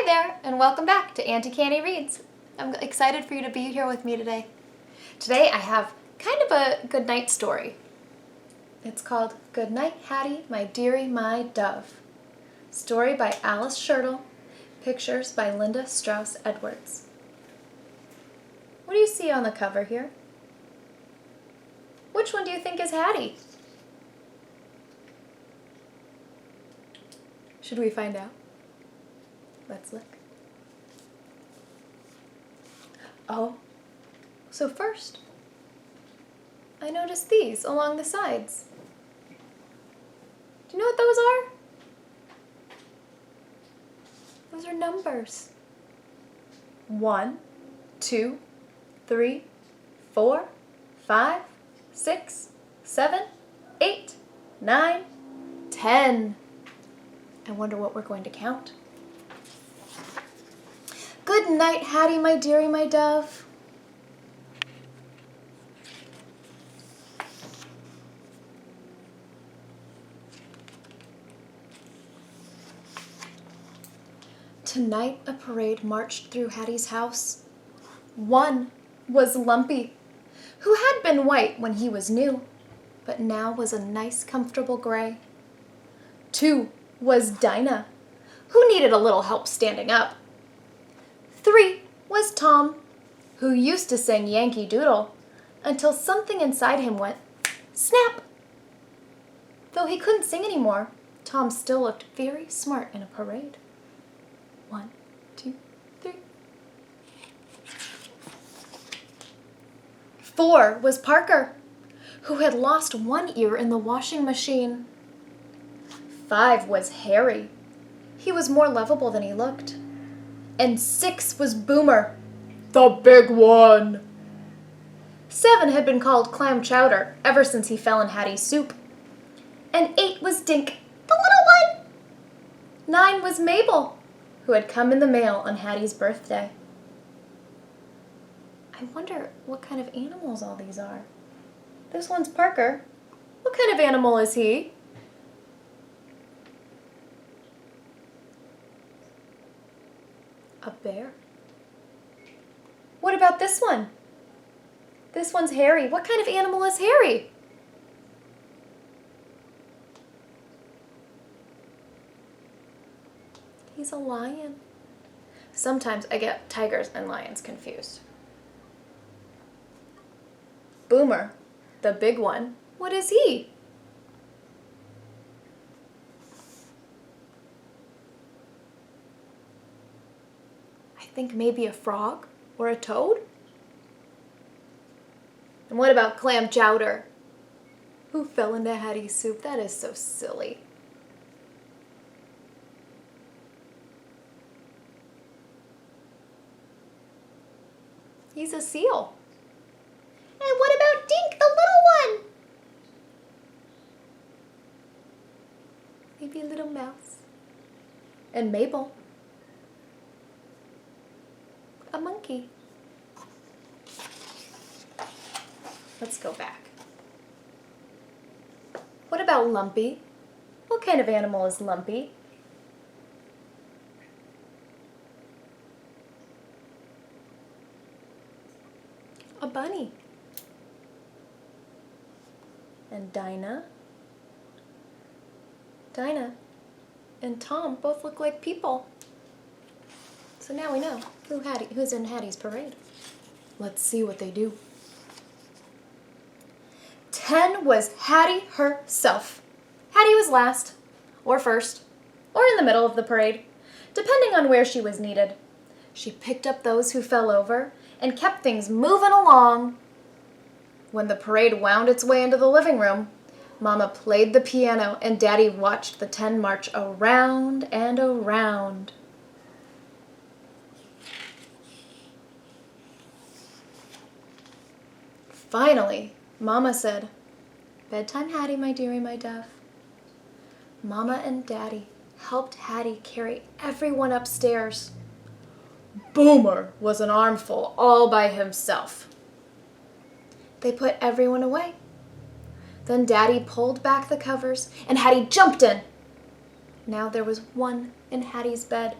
Hi there, and welcome back to Auntie Canny Reads. I'm excited for you to be here with me today. Today I have kind of a goodnight story. It's called Goodnight, Hattie, My Dearie, My Dove. Story by Alice Schertle, pictures by Linda Strauss Edwards. What do you see on the cover here? Which one do you think is Hattie? Should we find out? Let's look. Oh, so first, I noticed these along the sides. Do you know what those are? Those are numbers. 1, 2, 3, 4, 5, 6, 7, 8, 9, 10. I wonder what we're going to count. Good night, Hattie, my dearie, my dove. Tonight a parade marched through Hattie's house. One was Lumpy, who had been white when he was new, but now was a nice, comfortable gray. 2 was Dinah, who needed a little help standing up. 3 was Tom, who used to sing Yankee Doodle until something inside him went snap. Though he couldn't sing anymore, Tom still looked very smart in a parade. 1, 2, 3. 4 was Parker, who had lost one ear in the washing machine. 5 was Harry. He was more lovable than he looked. And 6 was Boomer, the big one. 7 had been called Clam Chowder ever since he fell in Hattie's soup. And 8 was Dink, the little one. 9 was Mabel, who had come in the mail on Hattie's birthday. I wonder what kind of animals all these are. This one's Parker. What kind of animal is he? A bear? What about this one? This one's Harry. What kind of animal is Harry? He's a lion. Sometimes I get tigers and lions confused. Boomer, the big one. What is he? I think maybe a frog or a toad? And what about Clam Chowder, who fell into Hattie's soup? That is so silly. He's a seal. And what about Dink, the little one? Maybe a little mouse. And Mabel. A monkey. Let's go back. What about Lumpy? What kind of animal is Lumpy? A bunny. And Dinah and Tom both look like people. So now we know who's in Hattie's parade. Let's see what they do. 10 was Hattie herself. Hattie was last, or first, or in the middle of the parade, depending on where she was needed. She picked up those who fell over and kept things moving along. When the parade wound its way into the living room, Mama played the piano and Daddy watched the 10 march around and around. Finally, Mama said, "Bedtime, Hattie, my dearie, my dove." Mama and Daddy helped Hattie carry everyone upstairs. Boomer was an armful all by himself. They put everyone away. Then Daddy pulled back the covers and Hattie jumped in. Now there was one in Hattie's bed.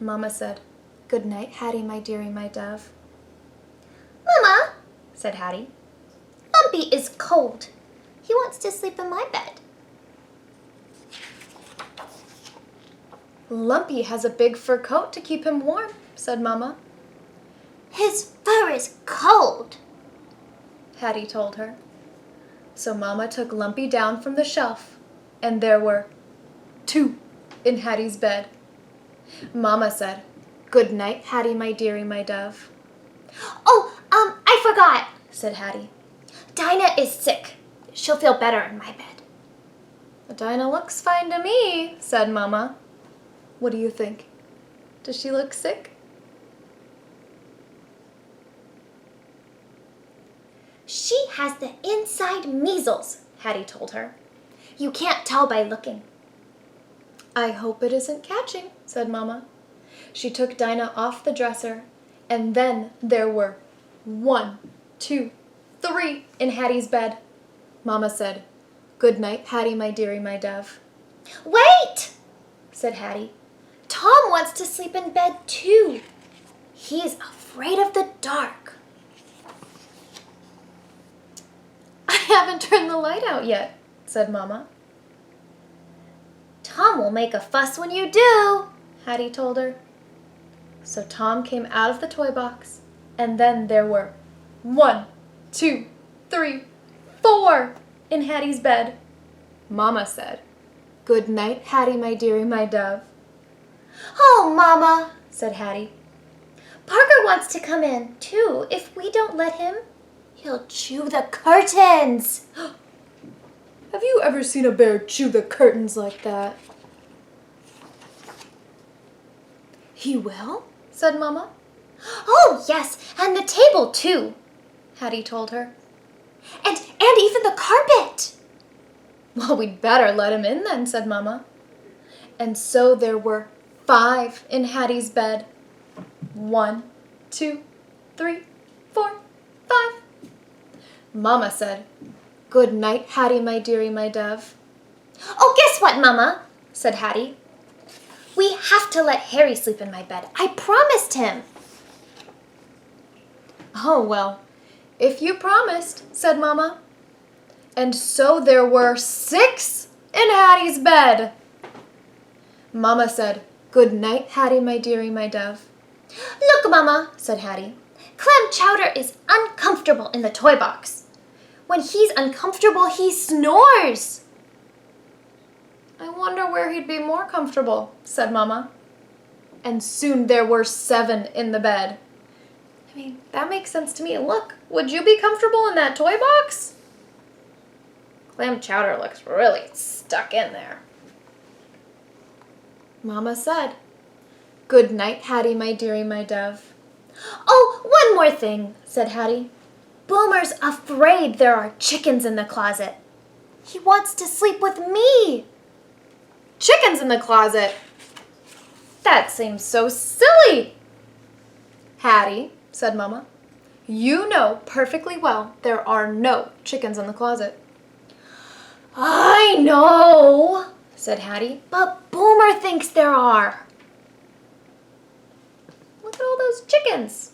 Mama said, "Good night, Hattie, my dearie, my dove." Mama, said Hattie. Lumpy is cold. He wants to sleep in my bed. Lumpy has a big fur coat to keep him warm, said Mama. His fur is cold, Hattie told her. So Mama took Lumpy down from the shelf, and there were 2 in Hattie's bed. Mama said, "Good night, Hattie, my dearie, my dove." Oh, I forgot, said Hattie. Dinah is sick. She'll feel better in my bed. "Dinah looks fine to me," said Mama. What do you think? Does she look sick? She has the inside measles, Hattie told her. You can't tell by looking. "I hope it isn't catching," said Mama. She took Dinah off the dresser, and then there were 1, 2, 3 in Hattie's bed. Mama said, "Good night, Hattie, my dearie, my dove." Wait, said Hattie. Tom wants to sleep in bed too. He's afraid of the dark. "I haven't turned the light out yet," said Mama. Tom will make a fuss when you do, Hattie told her. So Tom came out of the toy box, and then there were 1, 2, 3, 4 in Hattie's bed. Mama said, "Good night, Hattie, my dearie, my dove." Oh, Mama, said Hattie. Parker wants to come in, too. If we don't let him, he'll chew the curtains. Have you ever seen a bear chew the curtains like that? "He will?" said Mama. Oh, yes, and the table, too, Hattie told her. And even the carpet. "Well, we'd better let him in then," said Mama. And so there were 5 in Hattie's bed. 1, 2, 3, 4, 5. Mama said, "Good night, Hattie, my dearie, my dove." Oh, guess what, Mama, said Hattie. We have to let Harry sleep in my bed. I promised him. "Oh, well, if you promised," said Mama. And so there were 6 in Hattie's bed. Mama said, "Good night, Hattie, my dearie, my dove." Look, Mama, said Hattie. Clam Chowder is uncomfortable in the toy box. When he's uncomfortable, he snores. "I wonder where he'd be more comfortable," said Mama. And soon there were 7 in the bed. I mean, that makes sense to me. Look, would you be comfortable in that toy box? Clam Chowder looks really stuck in there. Mama said, "Good night, Hattie, my dearie, my dove." Oh, one more thing, said Hattie. Boomer's afraid there are chickens in the closet. He wants to sleep with me. Chickens in the closet? That seems so silly. "Hattie," said Mama, "you know perfectly well there are no chickens in the closet." I know, said Hattie. But Boomer thinks there are. Look at all those chickens.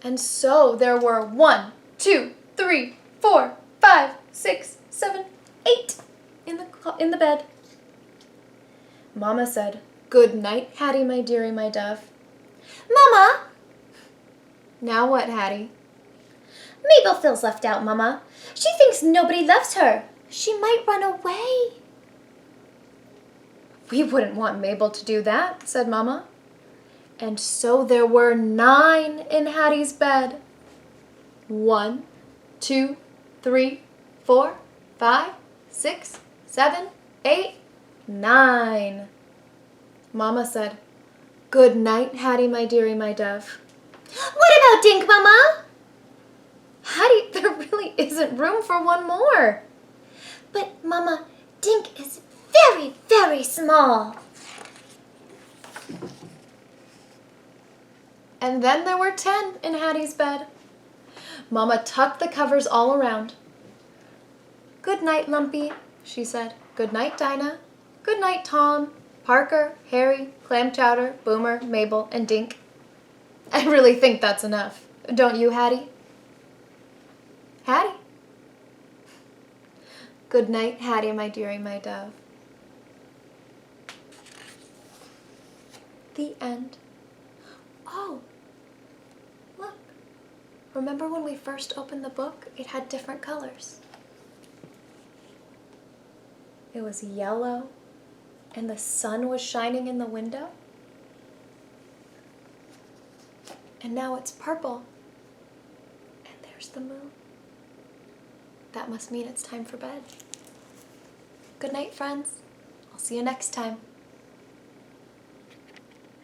And so there were 1, 2, 3, 4, 5, 6, 7, 8 in the bed. Mama said, "Good night, Hattie, my dearie, my dove." Mama! Now what, Hattie? Mabel feels left out, Mama. She thinks nobody loves her. She might run away. "We wouldn't want Mabel to do that," said Mama. And so there were 9 in Hattie's bed. 1, 2, 3, 4, 5, 6, 7, 8, 9. Mama said, "Good night, Hattie, my dearie, my dove." What about Dink, Mama? Hattie, there really isn't room for one more. But, Mama, Dink is very, very small. And then there were 10 in Hattie's bed. Mama tucked the covers all around. "Good night, Lumpy," she said. "Good night, Dinah." Good night, Tom, Parker, Harry, Clam Chowder, Boomer, Mabel, and Dink. I really think that's enough. Don't you, Hattie? Hattie? Good night, Hattie, my dearie, my dove. The end. Oh, look. Remember when we first opened the book? It had different colors. It was yellow, and the sun was shining in the window. And now it's purple, and there's the moon. That must mean it's time for bed. Good night, friends. I'll see you next time.